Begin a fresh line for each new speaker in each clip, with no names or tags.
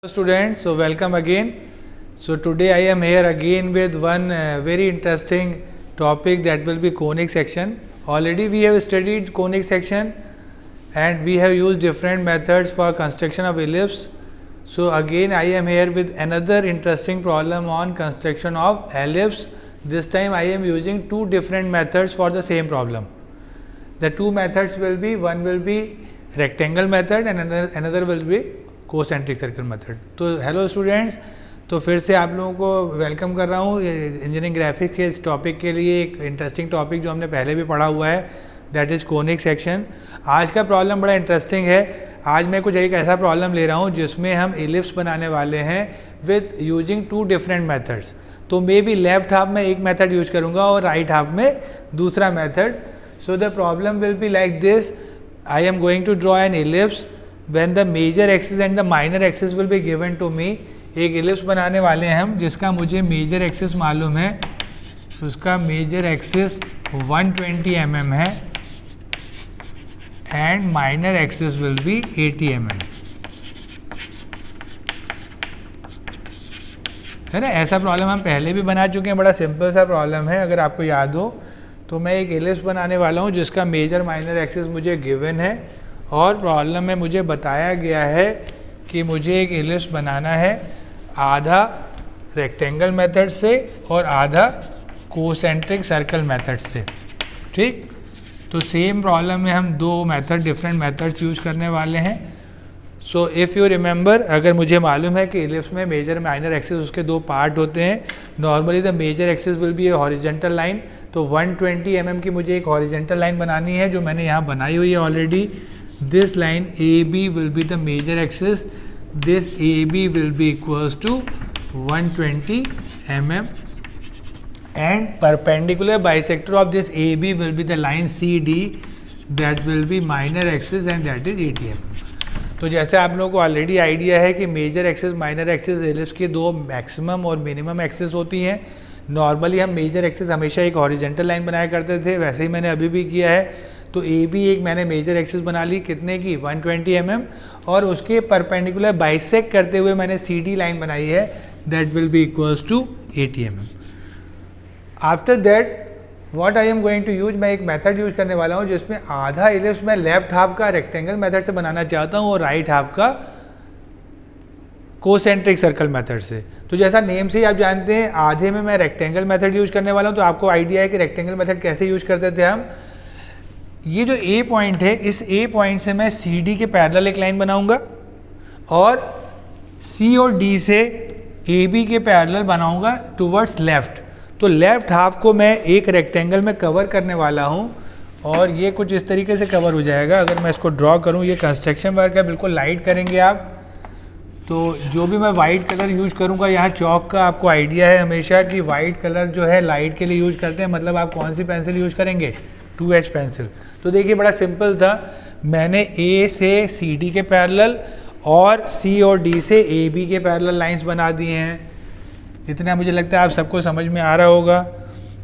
Students, so welcome again. So today I am here again with one very interesting topic, that will be conic section. Already we have studied conic section and we have used different methods for construction of ellipse. So again I am here with another interesting problem on construction of ellipse. This time I am using two different methods for the same problem. The two methods will be, one will be rectangle method and another will be concentric circle method. तो hello students, तो फिर से आप लोगों को welcome कर रहा हूँ इंजीनियरिंग ग्राफिक्स के इस टॉपिक के लिए. एक इंटरेस्टिंग टॉपिक जो हमने पहले भी पढ़ा हुआ है, दैट इज़ कोनिक सेक्शन. आज का प्रॉब्लम बड़ा इंटरेस्टिंग है. आज मैं कुछ एक ऐसा प्रॉब्लम ले रहा हूँ जिसमें हम इलिप्स बनाने वाले हैं with using two different methods. तो मे बी लेफ्ट हाफ में एक मेथड यूज करूँगा और राइट हाफ में दूसरा method. So the problem will be like this. I am going to draw an ellipse when the major axis and the minor axis will be given to me. एक ellipse बनाने वाले हैं हम जिसका मुझे major axis मालूम है. उसका मेजर एक्सिस 120 mm है and minor axis will B 80 mm. है ना. ऐसा प्रॉब्लम हम पहले भी बना चुके हैं. बड़ा सिंपल सा प्रॉब्लम है. अगर आपको याद हो तो मैं एक इलिप्स बनाने वाला हूँ जिसका मेजर माइनर एक्सिस मुझे गिवन है और प्रॉब्लम में मुझे बताया गया है कि मुझे एक इलिप्स बनाना है आधा रेक्टेंगल मेथड से और आधा कोसेंट्रिक सर्कल मेथड से. ठीक. तो सेम प्रॉब्लम में हम दो मेथड, डिफरेंट मेथड्स यूज करने वाले हैं. सो इफ़ यू रिमेंबर, अगर मुझे मालूम है कि इलिप्स में मेजर माइनर एक्सिस उसके दो पार्ट होते हैं. Normally the major axis will be a horizontal line. तो 120 mm की मुझे एक हॉरिजेंटल लाइन बनानी है जो मैंने यहाँ बनाई हुई है already. This line AB will be the major axis. This AB will be equals to 120 mm and perpendicular bisector of this AB will be the line CD, that will be minor axis and that is 80 mm. तो जैसे आप लोगों को already idea है कि major axis minor axis ellipse की दो maximum और मिनिमम एक्सिस होती हैं. नॉर्मली हम मेजर एक्सिस हमेशा एक हॉरिजेंटल लाइन बनाया करते थे, वैसे ही मैंने अभी भी किया है. तो ए भी एक मैंने मेजर एक्सिस बना ली, कितने की 120 mm, और उसके परपेंडिकुलर बाइसेक्ट करते हुए मैंने सी डी लाइन बनाई है, that will be equals to 80 mm. After that what I am going to use, मैं एक मेथड यूज करने वाला हूँ जिसमें आधा इलिप्स मैं लेफ्ट हाफ का रेक्टेंगल मेथड से बनाना चाहता हूँ और राइट हाफ का कोसेंट्रिक सर्कल मेथड से. तो जैसा नेम से ही आप जानते हैं, आधे में मैं रेक्टेंगल मेथड यूज करने वाला हूँ. तो आपको आइडिया है कि रेक्टेंगल मेथड कैसे यूज करते थे हम. ये जो ए पॉइंट है, इस ए पॉइंट से मैं सी डी के पैरेलल एक लाइन बनाऊंगा और सी और डी से ए बी के पैरेलल बनाऊंगा टुवर्ड्स लेफ्ट. तो लेफ्ट हाफ को मैं एक रेक्टेंगल में कवर करने वाला हूँ और ये कुछ इस तरीके से कवर हो जाएगा. अगर मैं इसको ड्रॉ करूँ, ये कंस्ट्रक्शन वर्क है, बिल्कुल लाइट करेंगे आप. तो जो भी मैं वाइट कलर यूज करूँगा, यहाँ चौक का आपको आइडिया है हमेशा कि वाइट कलर जो है लाइट के लिए यूज करते हैं. मतलब आप कौन सी पेंसिल यूज करेंगे, 2H पेंसिल. तो देखिए बड़ा सिंपल था. मैंने ए से सी डी के पैरेलल और सी और डी से ए बी के पैरेलल लाइंस बना दिए हैं. इतना मुझे लगता है आप सबको समझ में आ रहा होगा.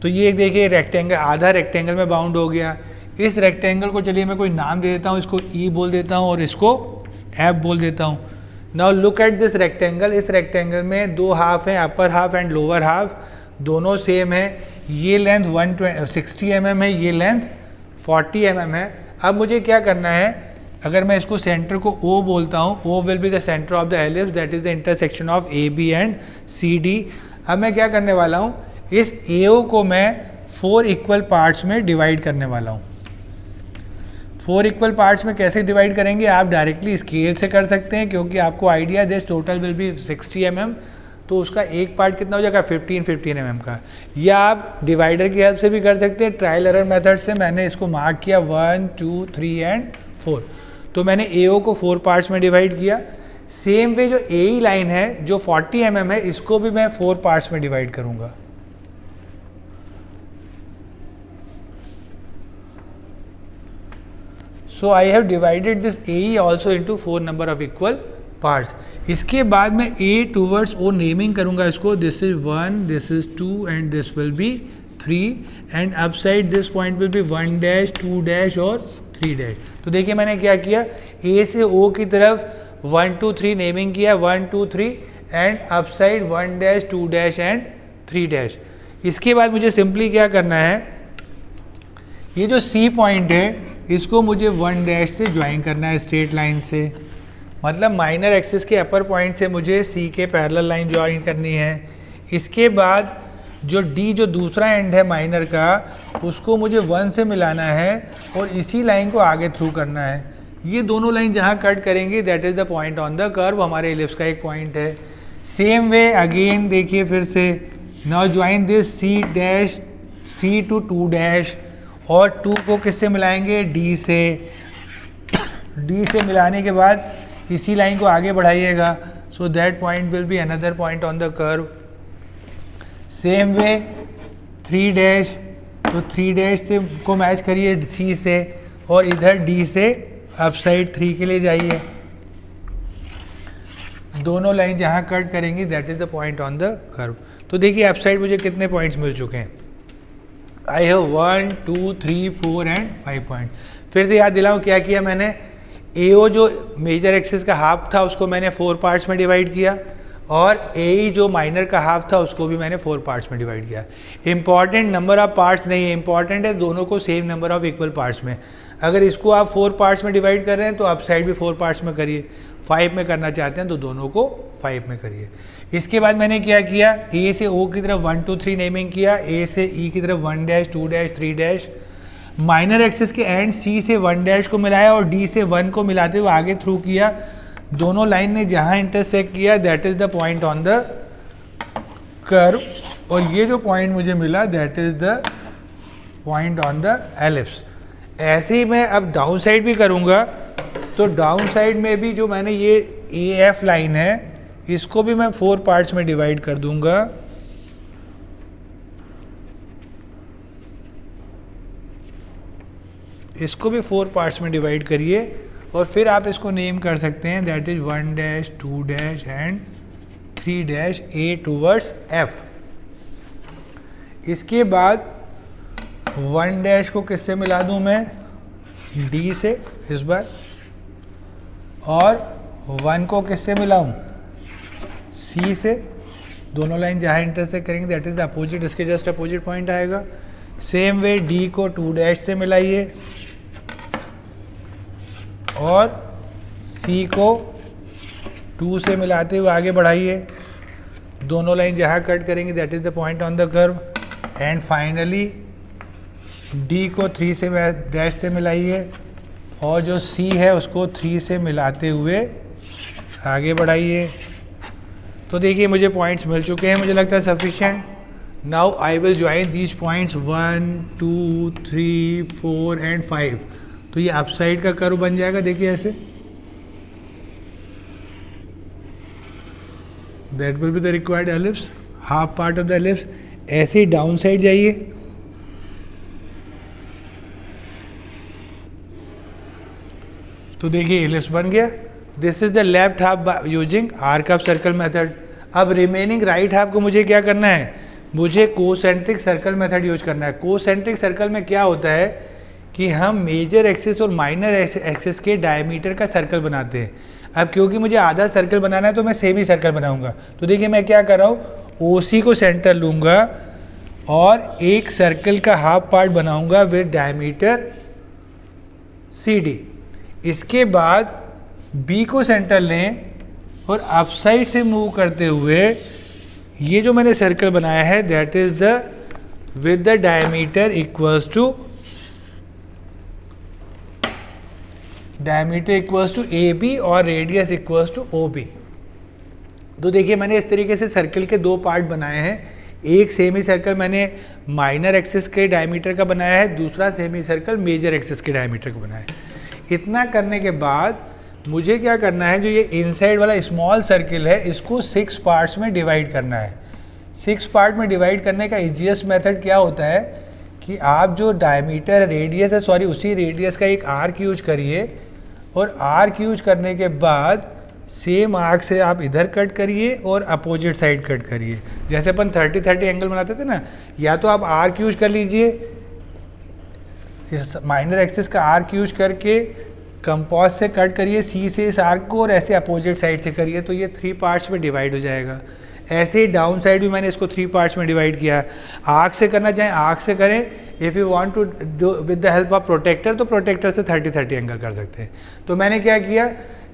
तो ये देखिए रेक्टेंगल, आधा रेक्टेंगल में बाउंड हो गया. इस रेक्टेंगल को चलिए मैं कोई नाम दे देता हूँ. इसको ई बोल देता हूँ और इसको एफ बोल देता हूँ. Now look at this rectangle. इस रेक्टेंगल में दो हाफ हैं, upper half and lower half, दोनों सेम है. ये लेंथ 160 mm है, ये लेंथ 40 mm है. अब मुझे क्या करना है, अगर मैं इसको सेंटर को O बोलता हूँ, O will be the centre of the ellipse, that is the intersection of A B and C D. अब मैं क्या करने वाला हूँ, इस AO को मैं 4 इक्वल पार्ट्स में डिवाइड करने वाला हूँ. 4 इक्वल पार्ट्स में कैसे डिवाइड करेंगे, आप डायरेक्टली स्केल से कर सकते हैं क्योंकि आपको idea this total will be 60 mm. तो उसका एक पार्ट कितना हो जाएगा, 15 mm का. या आप डिवाइडर की हेल्प से भी कर सकते हैं, ट्रायल एरर मेथड से. मैंने इसको मार्क किया 1 2 3 एंड 4. तो मैंने AO को 4 पार्ट्स में डिवाइड किया. सेम वे जो AE लाइन है जो 40 mm है, इसको भी मैं 4 पार्ट्स में डिवाइड करूंगा. So I have divided this AE also into 4 number of equal parts. इसके बाद मैं A टूवर्ड्स O नेमिंग करूंगा इसको. This is 1, this is 2 and this will be 3 and upside this point will be 1 dash 2 dash और 3 dash. तो देखिए मैंने क्या किया, A से O की तरफ 1 2 3 नेमिंग किया, 1 2 3 and upside 1 dash 2 dash and 3 dash. इसके बाद मुझे सिंपली क्या करना है, ये जो C पॉइंट है इसको मुझे 1 डैश से ज्वाइन करना है स्ट्रेट लाइन से, मतलब माइनर एक्सिस के अपर पॉइंट से मुझे C के पैरेलल लाइन ज्वाइन करनी है। इसके बाद जो D जो दूसरा एंड है माइनर का उसको मुझे 1 से मिलाना है और इसी लाइन को आगे थ्रू करना है। ये दोनों लाइन जहाँ कट करेंगे that is the point on the curve, हमारे इलिप्स का एक पॉइंट है। सेम वे अगेन देखिए फिर से, now join this C dash C to 2 dash, और 2 को किससे मिलाएंगे, D से। D से मिलाने के बाद इसी लाइन को आगे बढ़ाइएगा, so that point will be another point on the curve. Same way 3 dash, तो 3 डैश से को मैच करिए C से, और इधर D से अपसाइड 3 के लिए जाइए। दोनों लाइन जहाँ कट करेंगी that is the point on the curve. तो देखिए अपसाइड मुझे कितने पॉइंट्स मिल चुके हैं, आई हैव 1 2 3 4 एंड 5 पॉइंट। फिर से याद दिलाऊं क्या किया मैंने, AO जो मेजर एक्सिस का हाफ था उसको मैंने 4 पार्ट्स में डिवाइड किया, और AE जो माइनर का हाफ था उसको भी मैंने 4 पार्ट्स में डिवाइड किया। इंपॉर्टेंट नंबर ऑफ पार्ट्स नहीं है, इंपॉर्टेंट है दोनों को same number of equal parts में। अगर इसको आप 4 पार्ट्स में डिवाइड कर रहे हैं तो आप साइड भी 4 पार्ट्स में करिए, 5 में करना चाहते हैं तो दोनों को 5 में करिए। इसके बाद मैंने क्या किया, A से O की तरफ 1 2 3 नेमिंग किया, A से E की तरफ 1 dash 2 dash 3 dash, minor axis के एंड C से 1 डैश को मिलाया और D से 1 को मिलाते हुए आगे थ्रू किया। दोनों लाइन ने जहाँ इंटरसेक्ट किया that is the point on the curve, और ये जो पॉइंट मुझे मिला that is the point on the ellipse. ऐसे ही मैं अब डाउन साइड भी करूँगा, तो डाउन साइड में भी जो मैंने ये AF लाइन है इसको भी मैं 4 पार्ट्स में डिवाइड कर दूंगा। इसको भी 4 पार्ट्स में डिवाइड करिए, और फिर आप इसको नेम कर सकते हैं that is 1 dash 2 dash and 3 dash A towards F। इसके बाद 1 डैश को किससे मिला दूं मैं, D से इस बार, और 1 को किससे मिलाऊं, C से। दोनों लाइन जहाँ इंटरसेक्ट करेंगे दैट इज अपोजिट, इसके जस्ट अपोजिट पॉइंट आएगा। सेम वे D को 2 डैश से मिलाइए और C को 2 से मिलाते हुए आगे बढ़ाइए। दोनों लाइन जहाँ कट करेंगे that is the point on the curve. And finally D को 3 से डैश से मिलाइए और जो C है उसको 3 से मिलाते हुए आगे बढ़ाइए। तो देखिए मुझे पॉइंट्स मिल चुके हैं, मुझे लगता है sufficient. Now I will join these points 1 2 3 4 and 5। तो ये अपसाइड का कर्व बन जाएगा, देखिए ऐसे, that will be the required ellipse, half part of the ellipse. ऐसे ही डाउन साइड जाइए, तो देखिए एलिप्स बन गया। This is the left half using arc of circle method. अब रिमेनिंग राइट हाफ को मुझे क्या करना है, मुझे कोसेंट्रिक सर्कल मेथड यूज करना है। कोसेंट्रिक सर्कल में क्या होता है कि हम मेजर एक्सिस और माइनर एक्सिस के डायमीटर का सर्कल बनाते हैं। अब क्योंकि मुझे आधा सर्कल बनाना है तो मैं सेमी सर्कल बनाऊंगा। तो देखिए मैं क्या कर रहा हूँ, OC को सेंटर लूँगा और एक सर्कल का हाफ पार्ट बनाऊंगा विद डायमीटर CD। इसके बाद B को सेंटर लें और अपसाइड से मूव करते हुए ये जो मैंने सर्कल बनाया है that is the with the diameter equals to AB और रेडियस इक्वल्स टू OB। तो देखिए मैंने इस तरीके से सर्कल के 2 पार्ट बनाए हैं। एक सेमी सर्कल मैंने माइनर एक्सिस के डायमीटर का बनाया है, दूसरा सेमी सर्कल मेजर एक्सिस के डायमीटर का बनाया है। इतना करने के बाद मुझे क्या करना है, जो ये इनसाइड वाला स्मॉल सर्किल है इसको 6 पार्ट्स में डिवाइड करना है। 6 पार्ट में डिवाइड करने का इजीएस्ट मेथड क्या होता है कि आप जो डायमीटर रेडियस है, सॉरी उसी रेडियस का एक आर्क यूज करिए और आर्क यूज करने के बाद सेम आर्क से आप इधर कट करिए और अपोजिट साइड कट करिए। जैसे अपन 30-30 एंगल बनाते थे ना, या तो आप आर्क यूज कर लीजिए, इस माइनर एक्सिस का आर्क यूज करके कंपास से कट करिए सी से इस आर्क को और ऐसे अपोजिट साइड से करिए तो ये 3 पार्ट्स में डिवाइड हो जाएगा। ऐसे ही डाउन साइड भी मैंने इसको 3 पार्ट्स में डिवाइड किया। आर्क से करना चाहें आर्क से करें, if you want to do with the help of protector तो प्रोटेक्टर से 30-30 एंगल कर सकते हैं। तो मैंने क्या किया,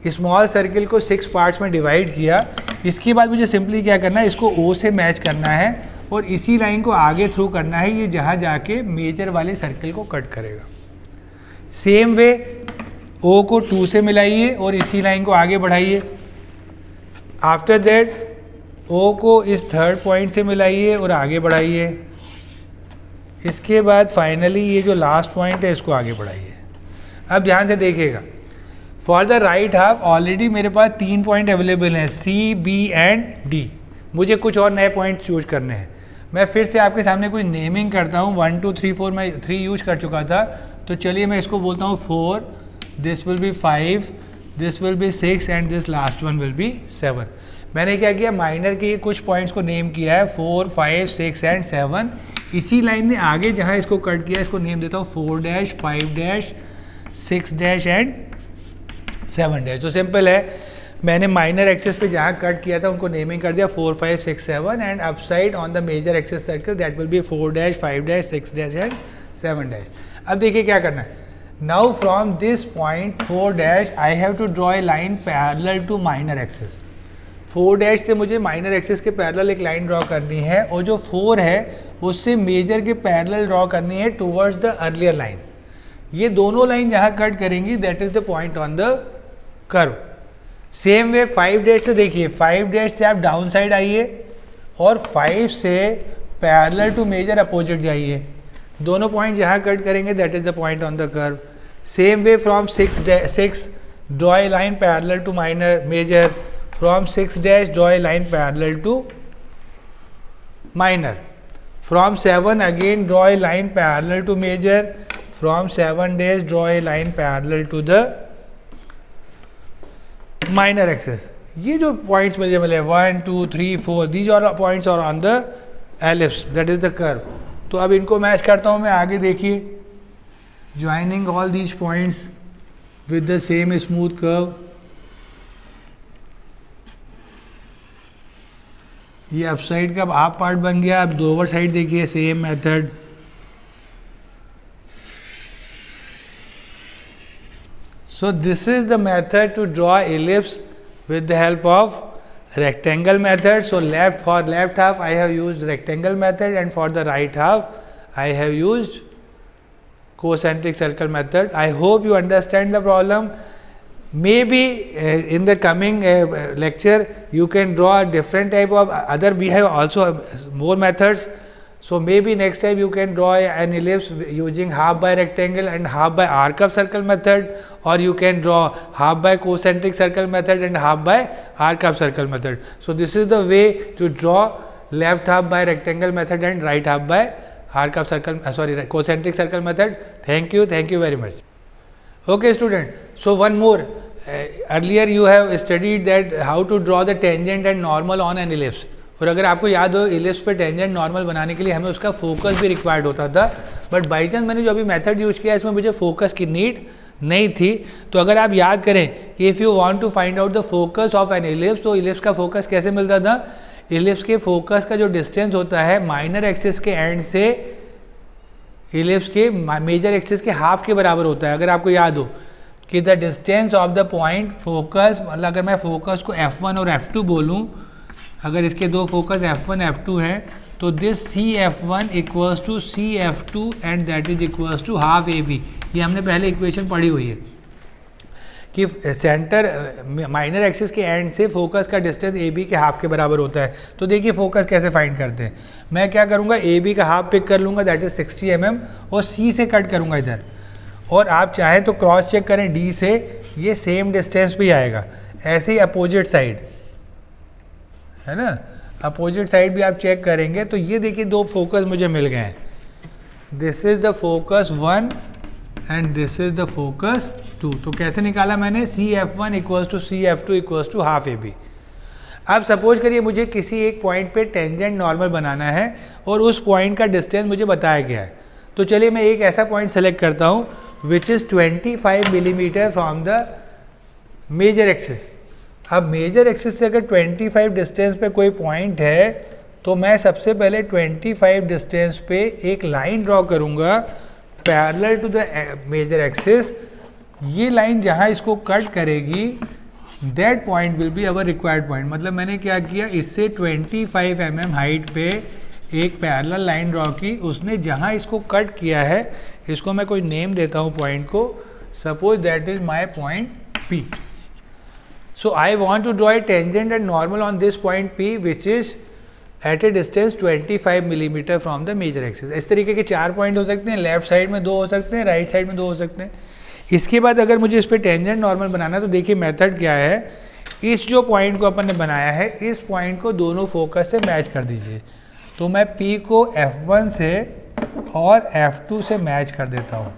स्मॉल सर्किल को 6 पार्ट्स में डिवाइड किया। इसके बाद मुझे सिंपली क्या करना है, इसको ओ से मैच करना है और इसी लाइन को आगे थ्रू करना है, ये जहाँ जाके मेजर वाले सर्किल को कट करेगा। सेम वे ओ को 2 से मिलाइए और इसी लाइन को आगे बढ़ाइए। आफ्टर दैट ओ को इस 3rd पॉइंट से मिलाइए और आगे बढ़ाइए। इसके बाद फाइनली ये जो लास्ट पॉइंट है इसको आगे बढ़ाइए। अब ध्यान से देखिएगा, for the right half already मेरे पास 3 पॉइंट अवेलेबल हैं, सी, बी एंड डी। मुझे कुछ और नए पॉइंट चूज करने हैं। मैं फिर से आपके सामने कोई नेमिंग करता हूँ। 1 2 3 4 मैं 3 यूज कर चुका था, तो चलिए मैं इसको बोलता हूँ 4, this will B 5, this will B 6 and this last one will be 7। मैंने क्या किया, माइनर के कुछ पॉइंट्स को नेम किया है 4, 5, 6 एंड 7। इसी लाइन ने आगे जहाँ इसको कट किया इसको नेम देता हूँ 4 5 6 एंड 7 तो सिंपल है, मैंने माइनर एक्सेस पे जहाँ कट किया था उनको नेमिंग कर दिया 4 5 6 7 and upside on the major axes circle that will be 4 5 6 and 7 अब देखिए क्या करना है। Now from this point 4 I have to draw a line parallel to minor axes. 4 से मुझे माइनर एक्सेस के पैरेलल एक लाइन ड्रॉ करनी है और जो 4 है उससे मेजर के पैरेलल ड्रॉ करनी है टुवर्ड्स द अर्लियर लाइन। ये दोनों लाइन जहाँ कट करेंगी that is the point on the curve. Same वे 5 से देखिए, 5 से आप डाउन साइड आइए और 5 से पैरेलल टू मेजर अपोजिट जाइए। दोनों पॉइंट जहाँ कट करेंगे that is the point on the curve. Same way from 6 draw a line parallel to minor major, from 6 draw a line parallel to minor, from 7 again draw a line parallel to major, from 7 draw a line parallel to the minor axis। ये जो points मुझे मिले 1 2 3 4 these are points are on the ellipse that is the curve। तो अब इनको match करता हूँ मैं आगे, देखिए joining all these points with the same smooth curve। ये अप साइड का हाफ पार्ट बन गया। अब लोअर साइड देखिए, same method. So this is the method to draw ellipse with the help of rectangle method. So left for left half I have used rectangle method and for the right half I have used concentric circle method। I hope you understand the problem। Maybe in the coming lecture you can draw a different type of other, we have also more methods। So maybe next time you can draw an ellipse using half by rectangle and half by arc of circle method, or you can draw half by concentric circle method and half by arc of circle method। So this is the way to draw left half by rectangle method and right half by arc of circle concentric circle method। Thank you very much। Okay student, so one more, earlier you have studied that how to draw the tangent and normal on an ellipse। और अगर आपको याद हो ellipse पे tangent normal बनाने के लिए हमें उसका फोकस भी रिक्वायर्ड होता था, बट बाई चांस मैंने जो अभी मेथड यूज किया इसमें मुझे फोकस की नीड नहीं थी। तो अगर आप याद करें कि if you want to find out the focus of an ellipse, तो इलिप्स का फोकस कैसे मिलता था? इलिप्स के फोकस का जो डिस्टेंस होता है माइनर एक्सिस के एंड से इलिप्स के मेजर एक्सिस के हाफ के बराबर होता है। अगर आपको याद हो कि the distance of the point focus, मतलब अगर मैं फोकस को F1 और F2 बोलूँ, अगर इसके दो फोकस F1 F2 हैं तो this CF1 equals to CF2 and that is equals to half AB। ये हमने पहले इक्वेशन पढ़ी हुई है कि सेंटर माइनर एक्सिस के एंड से फोकस का डिस्टेंस AB के हाफ के बराबर होता है। तो देखिए फोकस कैसे फाइंड करते हैं। मैं क्या करूँगा, AB का हाफ पिक कर लूँगा दैट इज 60 mm और C से कट करूँगा इधर, और आप चाहें तो क्रॉस चेक करें D से, ये सेम डिस्टेंस भी आएगा। ऐसे ही अपोजिट साइड है ना, अपोजिट साइड भी आप चेक करेंगे तो ये देखिए दो फोकस मुझे मिल गए हैं। This is the focus 1 and this is the focus 2। तो कैसे निकाला मैंने? CF1 equals to CF2 equals to half AB। अब सपोज करिए मुझे किसी एक पॉइंट पे टेंजेंट नॉर्मल बनाना है और उस पॉइंट का डिस्टेंस मुझे बताया गया है। तो चलिए मैं एक ऐसा पॉइंट सेलेक्ट करता हूँ which is 25 millimetre from the major axis. अब मेजर एक्सिस से अगर 25 डिस्टेंस पे कोई पॉइंट है तो मैं सबसे पहले 25 डिस्टेंस पे एक लाइन ड्रॉ करूँगा parallel to the major axis. ये लाइन जहाँ इसको कट करेगी that point will be our required point. मतलब मैंने क्या किया, इससे 25 mm हाइट पे एक पैरेलल लाइन ड्रॉ की, उसने जहाँ इसको कट किया है इसको मैं कोई नेम देता हूँ पॉइंट को, suppose that is my point P। So I want to draw a tangent and normal on this point P which is at a distance 25 millimetre from the major axis. इस तरीके के 4 point हो सकते हैं, left side में 2 हो सकते हैं, राइट साइड में 2 हो सकते हैं। इसके बाद अगर मुझे इस पर टेंजेंट नॉर्मल बनाना है तो देखिए मेथड क्या है, इस जो पॉइंट को अपन ने बनाया है इस पॉइंट को दोनों फोकस से मैच कर दीजिए। तो मैं P को F1 से और F2 से मैच कर देता हूँ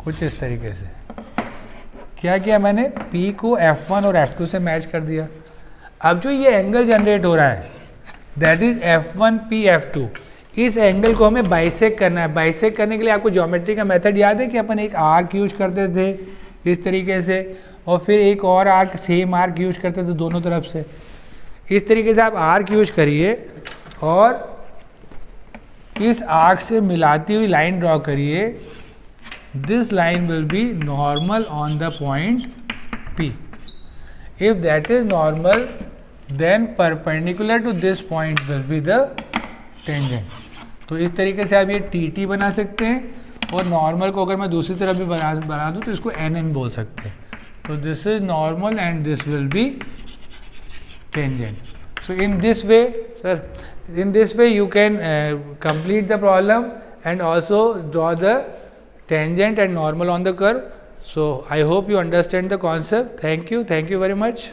कुछ इस तरीके से। क्या किया मैंने, P को F1 और F2 से मैच कर दिया। अब जो ये एंगल जनरेट हो रहा है दैट इज F1P F2, इस एंगल को हमें बाइसेक्ट करना है। बाइसेक्ट करने के लिए आपको ज्योमेट्री का मेथड याद है कि अपन एक आर्क यूज करते थे इस तरीके से, और फिर एक और आर्क सेम आर्क यूज करते थे दोनों तरफ से। इस तरीके से आप आर्क यूज करिए और इस आर्क से मिलाती हुई लाइन ड्रॉ करिए। This line will be normal on the point P। If that is normal, then perpendicular to this point will be the tangent। तो इस तरीके से आप ये TT बना सकते हैं, और नॉर्मल को अगर मैं दूसरी तरफ भी बना दूँ तो इसको NN बोल सकते हैं। तो this is normal and this will B tangent। So in this way, sir, in this way you can complete the problem and also draw the tangent and normal on the curve. So I hope you understand the concept. Thank you very much.